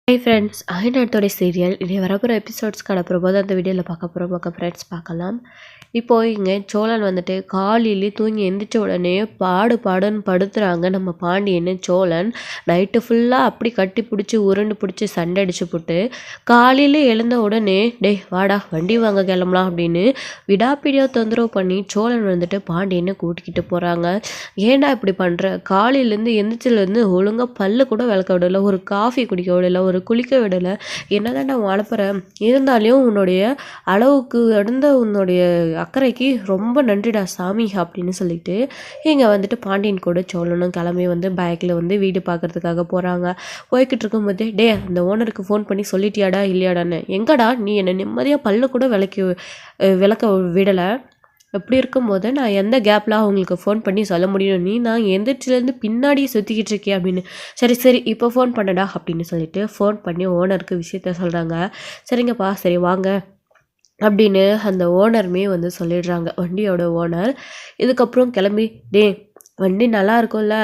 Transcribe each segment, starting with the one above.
Hi friends, அயனாட்டோட serial இனி வரப்போகிற எபிசோட்ஸ்க்கான போது அந்த வீடியோவில் பார்க்க போகிறோம். ஃப்ரெண்ட்ஸ் பார்க்கலாம். இப்போது இங்கே சோழன் வந்துட்டு காலையிலே தூங்கி எந்திரிச்ச உடனே பாடுன்னு படுத்துகிறாங்க நம்ம பாண்டியன்னு. சோழன் நைட்டு ஃபுல்லாக அப்படி கட்டி பிடிச்சி உருண்டு பிடிச்சி சண்டை அடிச்சு போட்டு காலையில் எழுந்த உடனே டேய் வாடா வண்டி வாங்க கிளம்பலாம் அப்படின்னு விடாப்பிடியாக தொந்தரவு பண்ணி சோழன் வந்துட்டு பாண்டியனை கூட்டிக்கிட்டு போகிறாங்க. ஏன்டா இப்படி பண்ணுற, காலையிலேருந்து எந்திரிச்சிலேருந்து ஒழுங்காக பல்லு கூட விளக்க விடலை, ஒரு காஃபி குடிக்க விடலை, ஒரு குளிக்க விடலை, என்னதான் நான் வளர்ப்புறேன், இருந்தாலும் உன்னுடைய அளவுக்கு அடுந்த உன்னுடைய அக்கறைக்கு ரொம்ப நன்றிடா சாமி அப்படின்னு சொல்லிட்டு இங்கே வந்துட்டு பாண்டியன் கூட சோழனும் கிளம்பி வந்து பைக்கில் வந்து வீடு பார்க்கறதுக்காக போகிறாங்க. போய்கிட்டு இருக்கும்போது டே அந்த ஓனருக்கு ஃபோன் பண்ணி சொல்லிட்டியாடா இல்லையாடான்னு, எங்கடா நீ என்னை நிம்மதியாக பல்லு கூட விளக்க விடலை, எப்படி இருக்கும்போது நான் எந்த கேப்பில் அவங்களுக்கு ஃபோன் பண்ணி சொல்ல முடியும், நீ நான் எந்திரிச்சிலேருந்து பின்னாடியே சுற்றிக்கிட்டு இருக்கேன் அப்படின்னு. சரி இப்போ ஃபோன் பண்ணடா அப்படின்னு சொல்லிட்டு ஃபோன் பண்ணி ஓனருக்கு விஷயத்த சொல்கிறாங்க. சரிங்கப்பா சரி வாங்க அப்படின்னு அந்த ஓனருமே வந்து சொல்லிடுறாங்க, வண்டியோட ஓனர். இதுக்கப்புறம் கிளம்பி டே வண்டி நல்லா இருக்கும்ல,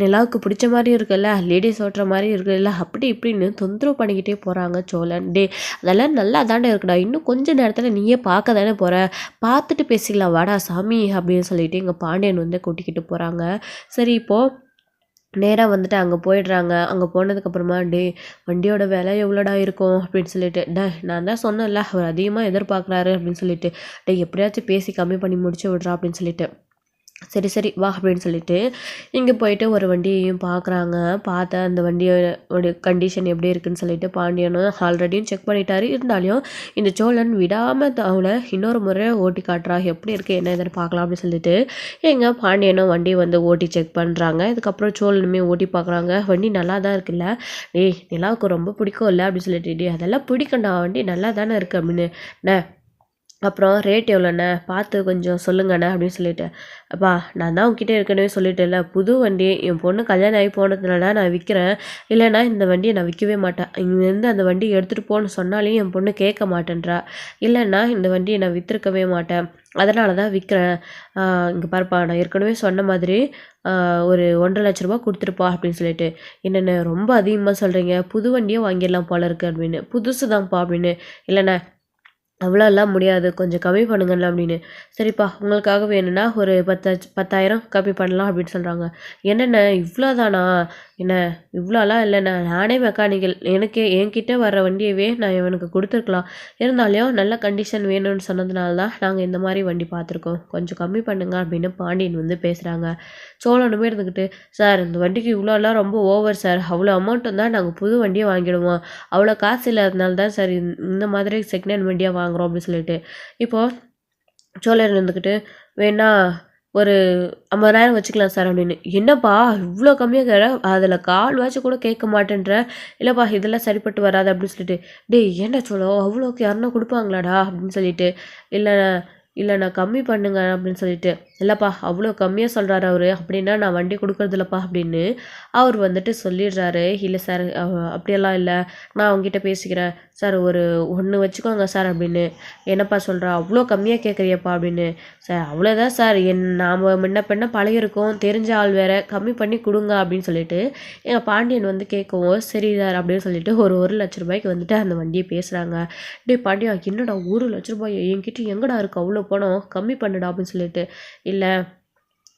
நிலாவுக்கு பிடிச்ச மாதிரி இருக்குல்ல, லேடிஸ் ஓட்டுற மாதிரி இருக்குல்ல, அப்படி இப்படின்னு தொந்தரவு பண்ணிக்கிட்டே போகிறாங்க சோழன். டே அதெல்லாம் நல்லா தாண்டே இருக்குடா, இன்னும் கொஞ்சம் நேரத்தில் நீயே பார்க்க தானே போகிற, பார்த்துட்டு பேசிக்கலாம் வாடா சாமி அப்படின்னு சொல்லிட்டு எங்கள் பாண்டியன் வந்து கூட்டிக்கிட்டு போகிறாங்க. சரி இப்போது நேராக வந்துட்டு அங்கே போயிடுறாங்க. அங்கே போனதுக்கப்புறமா டே வண்டியோட விலை எவ்வளோடா இருக்கும் அப்படின்னு சொல்லிட்டு, நான் தான் சொன்னேன்ல அவர் அதிகமாக எதிர்பார்க்குறாரு அப்படின்னு சொல்லிட்டு, எப்படியாச்சும் பேசி கம்மி பண்ணி முடிச்சு விட்றா அப்படின்னு சொல்லிட்டு, சரி வா அப்படின்னு சொல்லிட்டு இங்கே போயிட்டு ஒரு வண்டியையும் பார்க்குறாங்க. பார்த்து அந்த வண்டியோட கண்டிஷன் எப்படி இருக்குன்னு சொல்லிட்டு பாண்டியனும் ஆல்ரெடியும் செக் பண்ணிட்டாரு. இருந்தாலும் இந்த சோழன் விடாமல் அவளை இன்னொரு முறை ஓட்டி காட்டுறா, எப்படி இருக்குது என்ன எதுன்னு பார்க்கலாம் அப்படின்னு சொல்லிட்டு எங்கள் பாண்டியனும் வண்டி வந்து ஓட்டி செக் பண்ணுறாங்க. இதுக்கப்புறம் சோழனுமே ஓட்டி பார்க்குறாங்க. வண்டி நல்லா தான் இருக்குல்ல, நிலாவுக்கு ரொம்ப பிடிக்கும் இல்லை அப்படின்னு சொல்லிட்டு, அதெல்லாம் பிடிக்கண்டா வண்டி நல்லா தானே இருக்குது அப்படின்னு. அப்புறம் ரேட் எவ்வளோண்ணே பார்த்து கொஞ்சம் சொல்லுங்கண்ணே அப்படின்னு சொல்லிட்டு, அப்பா நான் தான் உங்ககிட்ட ஏற்கனவே சொல்லிட்டேன்ல, புது வண்டி என் பொண்ணு கல்யாணம் ஆகி போனதுனால நான் விற்கிறேன், இல்லைன்னா இந்த வண்டியை நான் விற்கவே மாட்டேன், இங்கேருந்து அந்த வண்டி எடுத்துகிட்டு போன்னு சொன்னாலையும் என் பொண்ணு கேட்க மாட்டேன்றா, இல்லைன்னா இந்த வண்டியை நான் விற்றுருக்கவே மாட்டேன், அதனால தான் விற்கிறேன், இங்கே பாருப்பா நான் ஏற்கனவே சொன்ன மாதிரி ஒரு 1,50,000 கொடுத்துருப்பா அப்படின்னு சொல்லிட்டு, என்னென்ன ரொம்ப அதிகமாக சொல்கிறீங்க, புது வண்டியே வாங்கிடலாம் போல இருக்குது அப்படின்னு. புதுசு தான்ப்பா அப்படின்னு. இல்லைண்ணே அவ்வளோலாம் முடியாது, கொஞ்சம் கம்மி பண்ணுங்கண்ணா அப்படின்னு. சரிப்பா உங்களுக்காக வேணும்னா ஒரு 10,000 கம்மி பண்ணலாம் அப்படின்னு சொல்கிறாங்க. என்னென்ன இவ்வளோ தானா, என்ன இவ்வளோலாம் இல்லைண்ணா, நானே மெக்கானிக்கல், என்கிட்ட வர வண்டியவே நான் இவனுக்கு கொடுத்துருக்கலாம், இருந்தாலும் நல்ல கண்டிஷன் வேணும்னு சொன்னதுனால தான் நாங்கள் இந்த மாதிரி வண்டி பார்த்துருக்கோம், கொஞ்சம் கம்மி பண்ணுங்க அப்படின்னு பாண்டியன் வந்து பேசுகிறாங்க. சோழனுமே இருந்துக்கிட்டு, சார் இந்த வண்டிக்கு இவ்வளோலாம் ரொம்ப ஓவர் சார், அவ்வளோ அமௌண்ட்டு தான் நாங்கள் புது வண்டியை வாங்கிடுவோம், அவ்வளோ காசு இல்லாதனால தான் சார் இந்த மாதிரி செகண்ட் ஹேண்ட் வண்டியாக வாங்குகிறோம் அப்படின்னு சொல்லிட்டு. இப்போது சோழர் இருந்துக்கிட்டு வேணா ஒரு 50,000 வச்சுக்கலாம் சார் அப்படின்னு. என்னப்பா இவ்வளோ கம்மியாக கேட்குற, அதில் கால்வாச்சும் கூட கேட்க மாட்டேன்ற, இல்லைப்பா இதெல்லாம் சரிப்பட்டு வராது அப்படின்னு சொல்லிட்டு, ஏன்டா சோழோ அவ்வளோக்கு யாருன்னா கொடுப்பாங்களாடா அப்படின்னு சொல்லிட்டு, இல்லை நான் கம்மி பண்ணுங்க அப்படின்னு சொல்லிட்டு, இல்லைப்பா அவ்வளோ கம்மியாக சொல்கிறாரு அவர், அப்படின்னா நான் வண்டி கொடுக்குறதில்லப்பா அப்படின்னு அவர் வந்துட்டு சொல்லிடுறாரு. இல்லை சார் அப்படியெல்லாம் இல்லை, நான் அவங்ககிட்ட பேசிக்கிறேன் சார், ஒரு 1 வச்சுக்கோங்க சார் அப்படின்னு. என்னப்பா சொல்கிறா, அவ்வளோ கம்மியாக கேட்குறியப்பா அப்படின்னு. சார் அவ்வளோதான் சார், நாம் முன்ன பின்ன பழகிருக்கோம், தெரிஞ்ச ஆள் வேறு, கம்மி பண்ணி கொடுங்க அப்படின்னு சொல்லிட்டு எங்கள் பாண்டியன் வந்து கேட்கவும், சரி சார் அப்படின்னு சொல்லிட்டு ஒரு 1,00,000 வந்துட்டு அந்த வண்டியை பேசுகிறாங்க. பாண்டியா என்னடா 1,00,000 என்கிட்ட எங்கடா இருக்குது அவ்வளோ பணம், கம்மி பண்ணுடா அப்படின்னு சொல்லிட்டு, இல்லை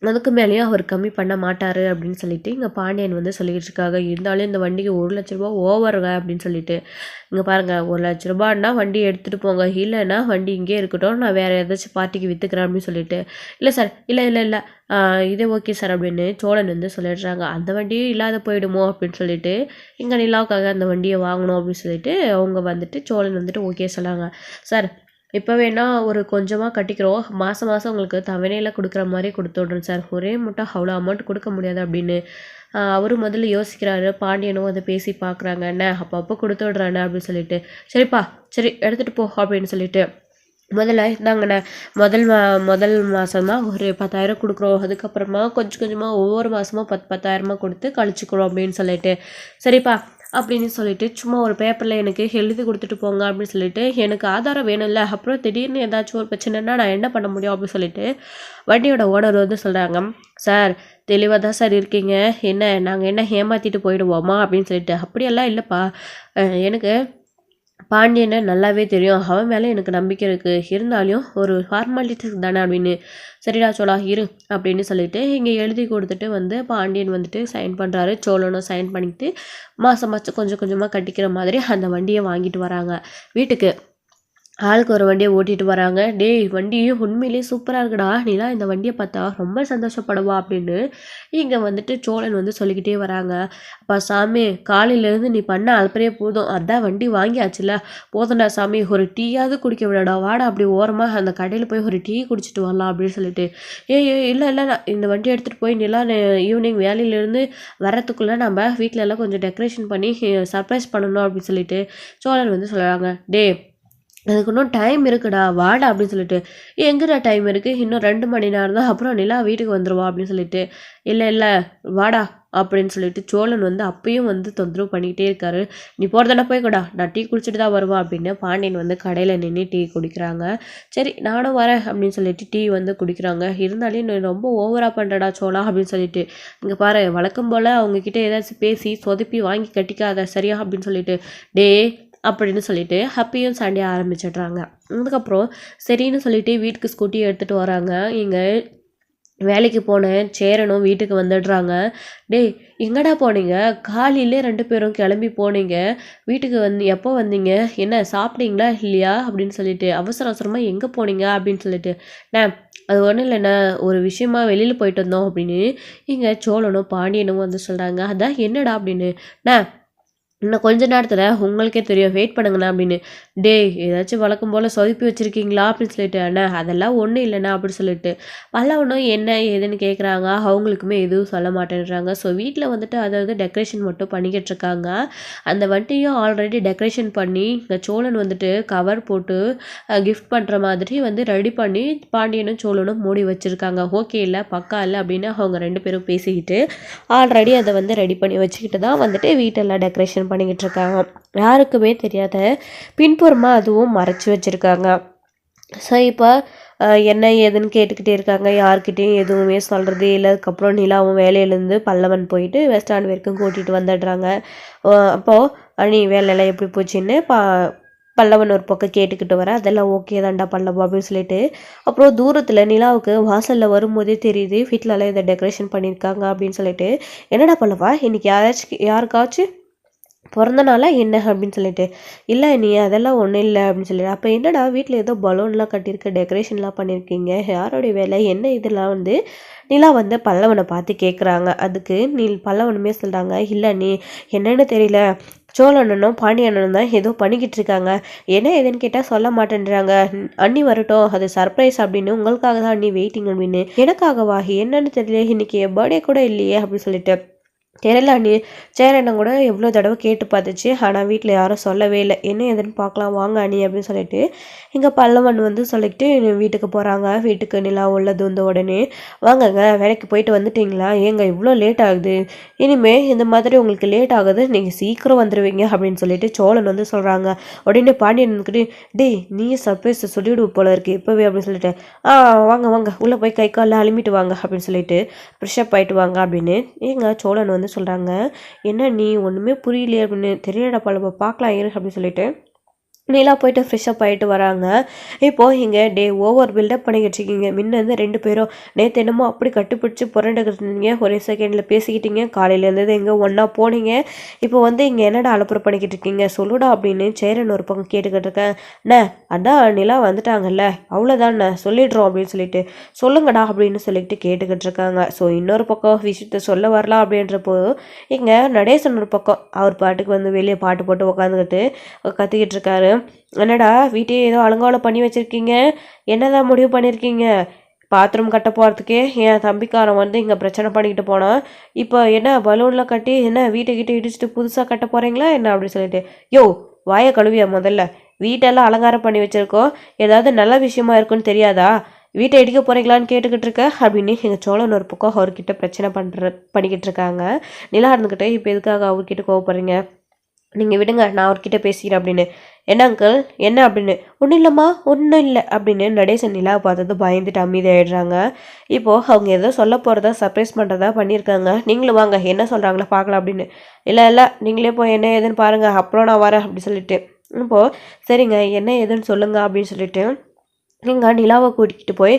அதுக்கு மேலேயும் அவர் கம்மி பண்ண மாட்டார் அப்படின்னு சொல்லிட்டு இங்கே பாண்டியன் வந்து சொல்லிக்கிட்டு இருக்காங்க. இருந்தாலும் இந்த வண்டிக்கு 1,00,000 ஓவருங்க அப்படின்னு சொல்லிட்டு, இங்கே பாருங்கள் 1,00,000 வண்டி எடுத்துகிட்டு போங்க, இல்லைன்னா வண்டி இங்கே இருக்கட்டும், நான் வேறு ஏதாச்சும் பார்ட்டிக்கு விற்றுக்கிறேன் அப்படின்னு சொல்லிட்டு, இல்லை சார் இல்லை இதே ஓகே சார் அப்படின்னு சோழன் வந்து சொல்லிடுறாங்க. அந்த வண்டியும் இல்லாத போயிடுமோ அப்படின்னு சொல்லிட்டு இங்கே நிலாவுக்காக அந்த வண்டியை வாங்கணும் அப்படின்னு சொல்லிட்டு அவங்க வந்துட்டு சோழன் வந்துட்டு ஓகே சொன்னாங்க. சார் இப்போ வேணால் ஒரு கொஞ்சமாக கட்டிக்கிறோம், மாதம் உங்களுக்கு தவணையில் கொடுக்குற மாதிரி கொடுத்து விட்றேன் சார், ஒரே மட்டும் அவ்வளோ அமௌண்ட் கொடுக்க முடியாது அப்படின்னு அவரும் முதல்ல யோசிக்கிறாரு. பாண்டியனும் அதை பேசி பார்க்குறாங்க, என்ன அப்பப்போ கொடுத்து விட்றானே அப்படின்னு சொல்லிட்டு, சரிப்பா சரி எடுத்துகிட்டு போ அப்படின்னு சொல்லிட்டு முதல்ல இந்தாங்கண்ணே, முதல் மாதம் தான் ஒரு 10,000 கொடுக்குறோம், அதுக்கப்புறமா கொஞ்சம் கொஞ்சமாக ஒவ்வொரு மாதமும் 10,000 கொடுத்து கழிச்சிக்கிறோம் அப்படின்னு சொல்லிட்டு, சரிப்பா அப்படின்னு சொல்லிட்டு சும்மா ஒரு பேப்பரில் எனக்கு எழுதி கொடுத்துட்டு போங்க அப்படின்னு சொல்லிட்டு, எனக்கு ஆதாரம் வேணும்ல, அப்புறம் திடீர்னு ஏதாச்சும் ஒரு பிரச்சனைனா நான் என்ன பண்ண முடியும் அப்படின்னு சொல்லிட்டு வண்டியோட ஓனர் வந்து சொல்கிறாங்க. சார் தெளிவாக தான் சார் இருக்கீங்க. என்ன நாங்கள் என்ன ஏமாற்றிட்டு போயிடுவோமா அப்படின்னு சொல்லிட்டு. அப்படியெல்லாம் இல்லைப்பா. எனக்கு பாண்டியனை நல்லாவே தெரியும். அவன் மேலே எனக்கு நம்பிக்கை இருக்குது. இருந்தாலும் ஒரு ஃபார்மாலிட்டிஸ் தானே அப்படின்னு. சரிடா சோழா இரு அப்படின்னு சொல்லிட்டு இங்கே எழுதி கொடுத்துட்டு வந்து பாண்டியன் வந்துட்டு சைன் பண்ணுறாரு. சோழனும் சைன் பண்ணிக்கிட்டு மாதம் மாதம் கொஞ்சம் கொஞ்சமாக கட்டிக்கிற மாதிரி அந்த வண்டியை வாங்கிட்டு வராங்க வீட்டுக்கு. ஆளுக்கு ஒரு வண்டியை ஓட்டிட்டு வராங்க. டேய் வண்டி உண்மையிலேயே சூப்பராக இருக்குடா, நீலாம் இந்த வண்டியை பார்த்தா ரொம்ப சந்தோஷப்படுவா அப்படின்னு இங்கே வந்துட்டு சோழன் வந்து சொல்லிக்கிட்டே வராங்க. அப்பா சாமி, காலையிலேருந்து நீ பண்ண அல்பறையே போதும், அதான் வண்டி வாங்கியாச்சுல, போதும்டா சாமி, ஒரு டீயாவது குடிக்க விடடா, வாடா அப்படி ஓரமாக அந்த கடையில் போய் ஒரு டீ குடிச்சிட்டு வரலாம் அப்படின்னு சொல்லிட்டு. இல்லை இல்லை, நான் இந்த வண்டி எடுத்துகிட்டு போய் நிலாம் ஈவினிங் வேலையிலேருந்து வரத்துக்குள்ளே நம்ம வீட்டில எல்லாம் கொஞ்சம் டெக்கரேஷன் பண்ணி சர்ப்ரைஸ் பண்ணணும் அப்படின்னு சொல்லிட்டு சோழன் வந்து சொல்கிறாங்க. டே அதுக்கு இன்னும் டைம் இருக்குடா, வாடா அப்படின்னு சொல்லிட்டு. எங்கடா டைம் இருக்குது, இன்னும் 2 மணி நேரம் தான், அப்புறம் நிலா வீட்டுக்கு வந்துடுவா அப்படின்னு சொல்லிட்டு. இல்லை வாடா அப்படின்னு சொல்லிட்டு சோழன் வந்து அப்பயும் வந்து தொந்தரவு பண்ணிக்கிட்டே இருக்காரு. நீ போகிறதானே போய்க்கூடா, நான் டீ குடிச்சிட்டு தான் வருவா அப்படின்னு பாண்டியன் வந்து கடையில் நின்று டீ குடிக்கிறாங்க. சரி நானும் வரேன் அப்படின்னு சொல்லிட்டு டீ வந்து குடிக்கிறாங்க. இருந்தாலும் நீ ரொம்ப ஓவராக பண்ணுறடா சோழா அப்படின்னு சொல்லிட்டு. இங்கே பாரு, வழக்கம் போல் அவங்கக்கிட்ட ஏதாச்சும் பேசி சொதப்பி வாங்கி கட்டிக்காத சரியா அப்படின்னு சொல்லிட்டு. டே அப்படின்னு சொல்லிட்டு ஹப்பியும் சண்டைய ஆரம்பிச்சிடுறாங்க. அதுக்கப்புறம் சரின்னு சொல்லிட்டு வீட்டுக்கு ஸ்கூட்டி எடுத்துகிட்டு வராங்க. இங்கே வேலைக்கு போனேன் சேரனும் வீட்டுக்கு வந்துடுறாங்க. டேய் எங்கடா போனீங்க, காலையிலே 2 பேரும் கிளம்பி போனீங்க, வீட்டுக்கு வந்து எப்போ வந்தீங்க, என்ன சாப்பிட்டீங்களா இல்லையா அப்படின்னு சொல்லிட்டு, அவசர அவசரமாக எங்கே போனீங்க அப்படின்னு சொல்லிட்டு. அது ஒன்றும் இல்லைண்ணா, ஒரு விஷயமா வெளியில் போயிட்டு வந்தோம் அப்படின்னு இங்கே சோழனும் பாண்டியனும் வந்து சொல்கிறாங்க. அதான் என்னடா அப்படின்னு. இன்னும் கொஞ்ச நேரத்தில் உங்களுக்கே தெரியும், வெயிட் பண்ணுங்கண்ணா அப்படின்னு. டேய் ஏதாச்சும் வழக்கம் போல் சொதப்பி வச்சுருக்கீங்களா அப்படின்னு சொல்லிட்டு. அண்ணா அதெல்லாம் ஒன்றும் இல்லைண்ணா அப்படின்னு சொல்லிட்டு பல்லவனும் என்ன ஏதுன்னு கேட்குறாங்க. அவங்களுக்குமே எதுவும் சொல்ல மாட்டேன்றாங்க. ஸோ வீட்டில் வந்துட்டு அதாவது டெக்கரேஷன் மட்டும் பண்ணிக்கிட்டு இருக்காங்க. அந்த வண்டியும் ஆல்ரெடி டெக்கரேஷன் பண்ணி இங்கே சோழன் வந்துட்டு கவர் போட்டு கிஃப்ட் பண்ணுற மாதிரி வந்து ரெடி பண்ணி பாண்டியனும் சோழனும் மூடி வச்சுருக்காங்க. ஓகே இல்லை பக்கா இல்லை அப்படின்னு அவங்க 2 பேரும் பேசிக்கிட்டு ஆல்ரெடி அதை வந்து ரெடி பண்ணி வச்சுக்கிட்டு தான் வந்துட்டு வீட்டெல்லாம் டெக்கரேஷன் பண்ணிக்கிட்டு இருக்காங்க. யாருக்குமே தெரியாத பின்புறமாக அதுவும் மறைச்சி வச்சுருக்காங்க. ஸோ இப்போ என்ன ஏதுன்னு கேட்டுக்கிட்டே இருக்காங்க. யார்கிட்டையும் எதுவுமே சொல்கிறதே இல்லை. அதுக்கப்புறம் நிலாவும் வேலையிலேருந்து பல்லவன் போயிட்டு வெஸ்ட் ஸ்டாண்ட் வரைக்கும் கூட்டிகிட்டு வந்துடுறாங்க. அப்போது அணி வேலையெல்லாம் எப்படி போச்சுன்னு பல்லவன் ஒரு பக்கம் கேட்டுக்கிட்டு வர. அதெல்லாம் ஓகே தான்டா பல்லவா அப்படின்னு சொல்லிட்டு. அப்புறம் தூரத்தில் நிலாவுக்கு வாசலில் வரும்போதே தெரியுது வீட்டிலலாம் இதை டெக்கரேஷன் பண்ணியிருக்காங்க அப்படின்னு சொல்லிட்டு. என்னடா பல்லவா இன்னைக்கு யாருக்காச்சும் பிறந்த நாளா என்ன அப்படின்னு சொல்லிட்டு. இல்லை நீ அதெல்லாம் ஒன்றும் இல்லை அப்படின்னு சொல்லிட்டு. அப்போ என்னடா வீட்டில் ஏதோ பலூன்லாம் கட்டியிருக்க, டெக்கரேஷன்லாம் பண்ணியிருக்கீங்க, யாரோடைய வேலை என்ன இதெல்லாம் வந்து நிலா வந்து பல்லவனை பார்த்து கேட்குறாங்க. அதுக்கு பல்லவனுமே சொல்கிறாங்க, இல்லை நீ என்னன்னு தெரியல, சோழனும் பாண்டியனும் தான் ஏதோ பண்ணிக்கிட்டு இருக்காங்க, என்ன ஏதுன்னு கேட்டால் சொல்ல மாட்டேன்றாங்க, அண்ணி வரட்டும் அது சர்ப்ரைஸ் அப்படின்னு, உங்களுக்காக தான் அண்ணி வெயிட்டிங் அப்படின்னு. எனக்காகவா என்னன்னு தெரியல, இன்னைக்கு என் பர்த்டே கூட இல்லையே அப்படின்னு சொல்லிட்டு. தெரியல அண்ணி, சேரண்ணன் கூட எவ்வளோ தடவை கேட்டு பார்த்துச்சு, ஆனால் வீட்டில் யாரும் சொல்லவே இல்லை, என்ன ஏதுன்னு பார்க்கலாம் வாங்க அண்ணி அப்படின்னு சொல்லிட்டு இங்கே பல்லவன் வந்து சொல்லிட்டு வீட்டுக்கு போகிறாங்க. வீட்டுக்கு நிலா உள்ளது வந்த உடனே, வாங்கங்க வேலைக்கு போயிட்டு வந்துட்டிங்களா, ஏங்க இவ்வளோ லேட் ஆகுது, இனிமேல் இந்த மாதிரி உங்களுக்கு லேட் ஆகுது, நீங்கள் சீக்கிரம் வந்துடுவீங்க அப்படின்னு சொல்லிட்டு சோழன் வந்து சொல்கிறாங்க. உடனே பாண்டியன் வந்துக்கிட்டு, டேய் நீ சர்ப்ரைஸ் சொல்லிவிடுவோம் போல இருக்கு இப்போவே அப்படின்னு சொல்லிட்டு, வாங்க வாங்க உள்ளே போய் கை காலில் அலுமிட்டு வாங்க அப்படின்னு சொல்லிட்டு ஃப்ரெஷ்ஷப் ஆகிட்டு வாங்க அப்படின்னு ஏங்க சோழன் வந்து சொல்கிறாங்க. என்ன நீ ஒன்றுமே புரியலையே அப்படின்னு. தெரியலடா பழப்ப பார்க்கலாம் இரு அப்படின்னு சொல்லிட்டு நிலா போயிட்டு ஃப்ரெஷ்ஷப் ஆகிட்டு வராங்க. இப்போது இங்கே ஓவர் பில்டப் பண்ணிக்கிட்டு இருக்கீங்க. முன்ன 2 பேரும் நேற்று என்னமோ அப்படி கட்டுப்பிடிச்சி புரண்டுக்கிட்டு இருந்தீங்க, ஒரே செகண்டில் பேசிக்கிட்டீங்க, காலையிலேருந்து எங்கே ஒன்றா போனீங்க, இப்போ வந்து இங்கே என்னடா அலப்புறம் பண்ணிக்கிட்டு இருக்கீங்க சொல்லுடா அப்படின்னு சேரன் ஒரு பக்கம் கேட்டுக்கிட்டு இருக்கேன். அதான் நிலா வந்துட்டாங்கல்ல அவ்வளோதாண்ணே சொல்லிடுறோம் அப்படின்னு சொல்லிட்டு, சொல்லுங்கடா அப்படின்னு சொல்லிட்டு கேட்டுக்கிட்டு இருக்காங்க. ஸோ இன்னொரு பக்கம் விஷயத்த சொல்ல வரலாம் அப்படின்றப்போ இங்கே நடேசன் ஒரு பக்கம் அவர் பாட்டுக்கு வந்து வெளியே பாட்டு போட்டு உட்காந்துக்கிட்டு கத்திக்கிட்டு இருக்காரு. என்னடா வீட்டையே ஏதோ அலங்காலம் பண்ணி வச்சுருக்கீங்க, என்னதான் முடிவு பண்ணியிருக்கீங்க, பாத்ரூம் கட்ட போகிறதுக்கே என் தம்பிக்காரன் வந்து இங்கே பிரச்சனை பண்ணிக்கிட்டு போனான், இப்போ என்ன பலூன்லாம் கட்டி என்ன வீட்டை இடிச்சுட்டு புதுசாக கட்ட போகிறீங்களா என்ன அப்படி சொல்லிட்டு. யோ வாயை கழுவியா முதல்ல, வீட்டெல்லாம் அலங்காரம் பண்ணி வச்சுருக்கோம், ஏதாவது நல்ல விஷயமா இருக்குன்னு தெரியாதா, வீட்டை இடிக்க போகிறீங்களான்னு கேட்டுக்கிட்டு இருக்க அப்படின்னு எங்கள் சோழன் ஒரு பக்கம் அவர்கிட்ட பிரச்சனை பண்ணிக்கிட்டு இருக்காங்க. நிலா இருந்துக்கிட்டே இப்போ எதுக்காக அவர்கிட்ட கோவப்படுறீங்க, நீங்கள் விடுங்க நான் அவர்கிட்ட பேசிக்கிறேன் அப்படின்னு. என்ன அங்கிள் என்ன அப்படின்னு. ஒன்றும் இல்லைம்மா ஒன்றும் இல்லை அப்படின்னு நடேசன் நிலாவை பார்த்தது பயந்துட்டு அமைதியாகிடுறாங்க. இப்போது அவங்க ஏதோ சொல்ல போகிறதா சர்ப்ரைஸ் பண்ணுறதா பண்ணியிருக்காங்க. நீங்களும் வாங்க என்ன சொல்கிறாங்களோ பார்க்கலாம் அப்படின்னு. இல்லை நீங்களே போய் என்ன ஏதுன்னு பாருங்கள் அப்புறம் நான் வரேன் அப்படி சொல்லிட்டு. இப்போது சரிங்க என்ன ஏதுன்னு சொல்லுங்கள் அப்படின்னு சொல்லிட்டு நீங்கள் நிலாவை கூட்டிகிட்டு போய்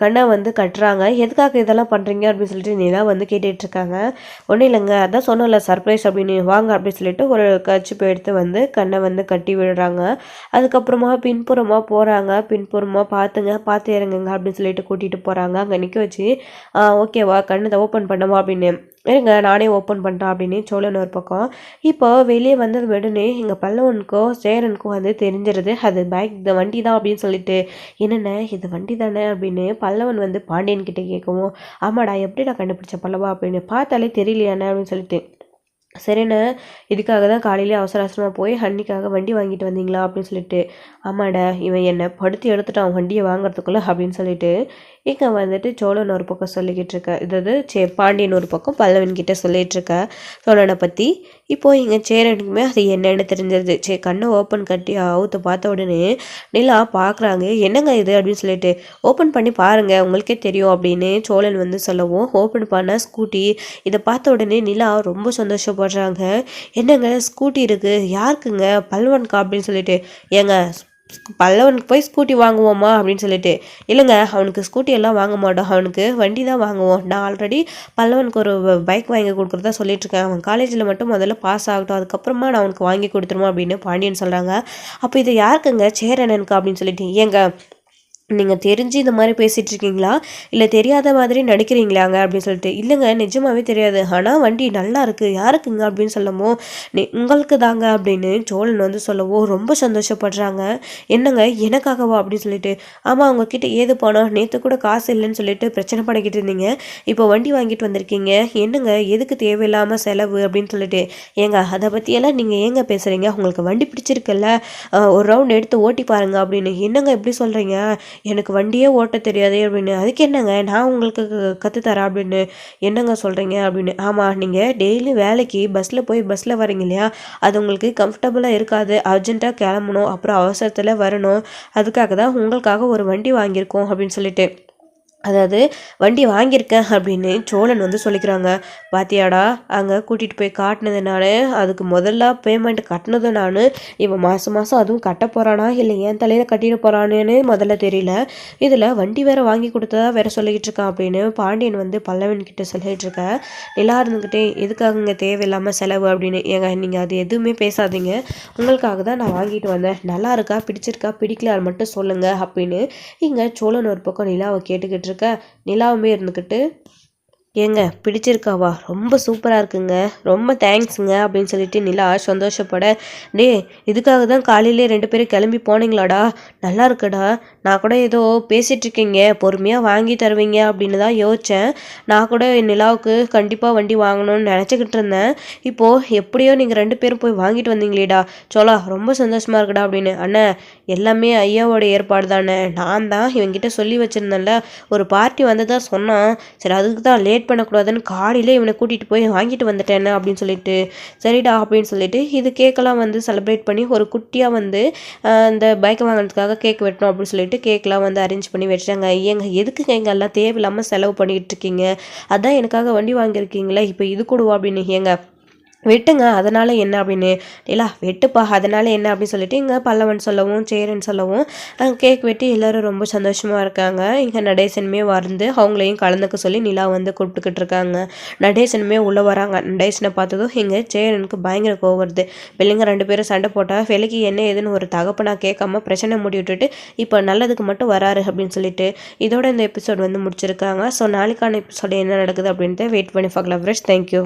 கண்ணை வந்து கட்டுறாங்க. எதுக்காக இதெல்லாம் பண்ணுறீங்க அப்படின்னு சொல்லிட்டு நிலா வந்து கேட்டுட்ருக்காங்க. ஒன்றும் இல்லைங்க அதான் சொன்னல சர்ப்ரைஸ் அப்படின்னு வாங்க அப்படின்னு சொல்லிட்டு ஒரு கர்ச்சிப்பை எடுத்து வந்து கண்ணை வந்து கட்டி விடுறாங்க. அதுக்கப்புறமா பின்புறமாக போகிறாங்க. பின்புறமாக பார்த்து இறங்குங்க அப்படின்னு சொல்லிட்டு கூட்டிகிட்டு போகிறாங்க. அங்கே நிற்க வச்சு ஓகேவா கண்ணை ஓப்பன் பண்ணவா அப்படின்னு. இருங்க நானே ஓப்பன் பண்ணுறேன் அப்படின்னு சோழன் ஒரு பக்கம். இப்போ வெளியே வந்தது உடனே எங்கள் பல்லவனுக்கோ சேரனுக்கோ வந்து தெரிஞ்சிருது அது பைக் இந்த வண்டி தான் அப்படின்னு சொல்லிட்டு. என்னென்ன இது வண்டி தானே அப்படின்னு பல்லவன் வந்து பாண்டியன் கிட்டே கேட்கவும், ஆமாடா எப்படிடா கண்டுபிடிச்ச பல்லவா அப்படின்னு. பார்த்தாலே தெரியலையானே அப்படின்னு சொல்லிட்டு. சரிண்ணே இதுக்காக தான் காலையிலே அவசரமாக போய் ஹன்னிக்காக வண்டி வாங்கிட்டு வந்தீங்களா அப்படின்னு சொல்லிட்டு. ஆமாடா இவன் என்னை படுத்தி எடுத்துட்டான் வண்டியை வாங்குறதுக்குள்ளே அப்படின்னு சொல்லிட்டு இங்கே வந்துட்டு சோழன் ஒரு பக்கம் சொல்லிக்கிட்டு இருக்க. இதாவது பாண்டியன் ஒரு பக்கம் பல்லவன் கிட்டே சொல்லிகிட்டு இருக்க சோழனை பற்றி. இப்போது இங்கே சேரனுக்குமே அது என்னென்னு தெரிஞ்சிருது. கண்ணை ஓப்பன் கட்டி அவுத்து பார்த்த உடனே நிலா பார்க்குறாங்க. என்னங்க இது அப்படின்னு சொல்லிட்டு. ஓப்பன் பண்ணி பாருங்கள் உங்களுக்கே தெரியும் அப்படின்னு சோழன் வந்து சொல்லவும் ஓப்பன் பண்ண ஸ்கூட்டி. இதை பார்த்த உடனே நிலா ரொம்ப சந்தோஷப்படுறாங்க. என்னங்க ஸ்கூட்டி இருக்குது யாருக்குங்க பல்லவனுக்கா அப்படின்னு சொல்லிட்டு. ஏங்க பல்லவனுக்கு போய் ஸ்கூட்டி வாங்குவோமா அப்படின்னு சொல்லிட்டு. இல்லைங்க அவனுக்கு ஸ்கூட்டி எல்லாம் வாங்க மாட்டோம் அவனுக்கு வண்டி தான் வாங்குவோம். நான் ஆல்ரெடி பல்லவனுக்கு ஒரு பைக் வாங்கி கொடுக்குறதா சொல்லிட்டுருக்கேன். அவன் காலேஜில் மட்டும் முதல்ல பாஸ் ஆகட்டும் அதுக்கப்புறமா நான் அவனுக்கு வாங்கி கொடுத்துருவோம் அப்படின்னு பாண்டியன் சொல்கிறாங்க. அப்போ இது யாருக்குங்க சேரனனுக்கு அப்படின்னு சொல்லிட்டு. ஏங்க நீங்கள் தெரிஞ்சு இந்த மாதிரி பேசிகிட்டு இருக்கீங்களா இல்லை தெரியாத மாதிரி நடிக்கிறீங்களாங்க அப்படின்னு சொல்லிட்டு. இல்லைங்க நிஜமாகவே தெரியாது ஆனால் வண்டி நல்லா இருக்குது யாருக்குங்க அப்படின்னு சொல்லமோ உங்களுக்கு தாங்க அப்படின்னு சோழன் வந்து சொல்லவோ ரொம்ப சந்தோஷப்படுறாங்க. என்னங்க எனக்காகவா அப்படின்னு சொல்லிட்டு. ஆமாம் அவங்கக்கிட்ட ஏது போனோம் நேற்று கூட காசு இல்லைன்னு சொல்லிட்டு பிரச்சனை பண்ணிக்கிட்டு இருந்தீங்க. இப்போ வண்டி வாங்கிட்டு வந்திருக்கீங்க என்னங்க எதுக்கு தேவையில்லாமல் செலவு அப்படின்னு சொல்லிட்டு. ஏங்க அதை பற்றியெல்லாம் நீங்கள் ஏங்க பேசுகிறீங்க உங்களுக்கு வண்டி பிடிச்சிருக்குல்ல ஒரு ரவுண்ட் எடுத்து ஓட்டி பாருங்க அப்படின்னு. என்னங்க எப்படி சொல்கிறீங்க எனக்கு வண்டியே ஓட்ட தெரியாது அப்படின்னு. அதுக்கு என்னங்க நான் உங்களுக்கு கற்றுத்தரேன் அப்படின்னு. என்னங்க சொல்கிறீங்க அப்படின்னு. ஆமாம் நீங்கள் டெய்லி வேலைக்கு பஸ்ஸில் போய் பஸ்ஸில் வரீங்க இல்லையா அது உங்களுக்கு கம்ஃபர்டபுளாக இருக்காது. அர்ஜென்ட்டாக கிளம்பணும் அப்புறம் அவசரத்தில் வரணும் அதுக்காக தான் உங்களுக்காக ஒரு வண்டி வாங்கியிருக்கோம் அப்படின்னு சொல்லிட்டு. அதாவது வண்டி வாங்கியிருக்கேன் அப்படின்னு சோழன் வந்து சொல்லிக்கிறாங்க. பாத்தியாடா அங்கே கூட்டிகிட்டு போய் காட்டினது நான் அதுக்கு முதல்ல பேமெண்ட் கட்டினது நான். இவன் மாதம் அதுவும் கட்ட போகிறானா இல்லை என் தலையில் கட்டிட்டு போகிறானேன்னு முதல்ல தெரியல. இதில் வண்டி வேறு வாங்கி கொடுத்ததா வேறு சொல்லிக்கிட்டு இருக்கான் அப்படின்னு பாண்டியன் வந்து பல்லவன் கிட்ட சொல்லிகிட்டு இருக்க. நிலா இருந்துக்கிட்டே எதுக்காக இங்கே தேவையில்லாமல் செலவு அப்படின்னு. ஏங்க நீங்கள் அது எதுவுமே பேசாதீங்க உங்களுக்காக தான் நான் வாங்கிட்டு வந்தேன் நல்லா இருக்கா பிடிச்சிருக்கா பிடிக்கல அது மட்டும் சொல்லுங்கள் அப்படின்னு இங்கே சோழன் ஒரு பக்கம் நிலாவை கேட்டுக்கிட்டு இருக்க. நிலாவுமே இருந்துக்கிட்டு ஏங்க பிடிச்சிருக்காவா ரொம்ப சூப்பராக இருக்குங்க ரொம்ப தேங்க்ஸுங்க அப்படின்னு சொல்லிட்டு நிலா சந்தோஷப்பட. டே இதுக்காக தான் காலையிலே 2 பேரும் கிளம்பி போனீங்களாடா நல்லா இருக்குடா. நான் கூட ஏதோ பேசிகிட்ருக்கீங்க பொறுமையாக வாங்கி தருவீங்க அப்படின்னு தான் யோசித்தேன். நான் கூட நிலாவுக்கு கண்டிப்பாக வண்டி வாங்கணும்னு நினச்சிக்கிட்டு இருந்தேன். இப்போது எப்படியோ நீங்கள் 2 பேரும் போய் வாங்கிட்டு வந்தீங்களேடா சோலா ரொம்ப சந்தோஷமாக இருக்குடா அப்படின்னு. அண்ணன் எல்லாமே ஐயாவோட ஏற்பாடு தானே நான் தான் இவங்கிட்ட சொல்லி வச்சுருந்தேன்ல ஒரு பார்ட்டி வந்து தான் சொன்னான். சரி அதுக்கு தான் லேட் பண்ணக்கூடாதுன்னு காலையிலே இவனை கூட்டிகிட்டு போய் வாங்கிட்டு வந்துட்டேன்னு அப்படின்னு சொல்லிட்டு. சரிடா அப்படின்னு சொல்லிட்டு இது கேக்கெல்லாம் வந்து செலிப்ரேட் பண்ணி ஒரு குட்டியாக வந்து இந்த பைக் வாங்கினதுக்காக கேக் வெட்டணும் அப்படின்னு சொல்லிட்டு கேக்கெலாம் வந்து அரேஞ்ச் பண்ணி வச்சுட்டாங்க. ஏங்க எதுக்குங்க எங்கள் எல்லாம் தேவையில்லாமல் செலவு பண்ணிக்கிட்டு இருக்கீங்க அதான் எனக்காக வண்டி வாங்கியிருக்கீங்களே இப்போ இது கூடுவா அப்படின்னு. ஏங்க வெட்டுங்க அதனால் என்ன அப்படின்னு. இல்லா வெட்டுப்பா அதனால் என்ன அப்படின்னு சொல்லிட்டு இங்கே பல்லவன் சொல்லவும் சேரன் சொல்லவும் கேக் வெட்டி எல்லோரும் ரொம்ப சந்தோஷமாக இருக்காங்க. இங்கே நடேசனுமே வந்து அவங்களையும் கலந்துக்க சொல்லி நிலா வந்து கூப்பிட்டுக்கிட்டு இருக்காங்க. நடேசனுமே உள்ளே வராங்க. நடேசனை பார்த்ததும் இங்கே சேரனுக்கு பயங்கர கோவம் வருது. பிள்ளைங்க 2 பேரும் சண்டை போட்டால் வெளிக்கு என்ன ஏதுன்னு ஒரு தகப்பனா கேட்காம பிரச்சனை முடி விட்டுட்டு இப்போ நல்லதுக்கு மட்டும் வராரு அப்படின்னு சொல்லிட்டு இதோட இந்த எபிசோட் வந்து முடிச்சிருக்காங்க. ஸோ நாளைக்கான எபிசோடு என்ன நடக்குது அப்படின்ட்டு வெயிட் பண்ணி பார்க்கலாம் ஃப்ரெண்ட்ஸ். தேங்க்யூ.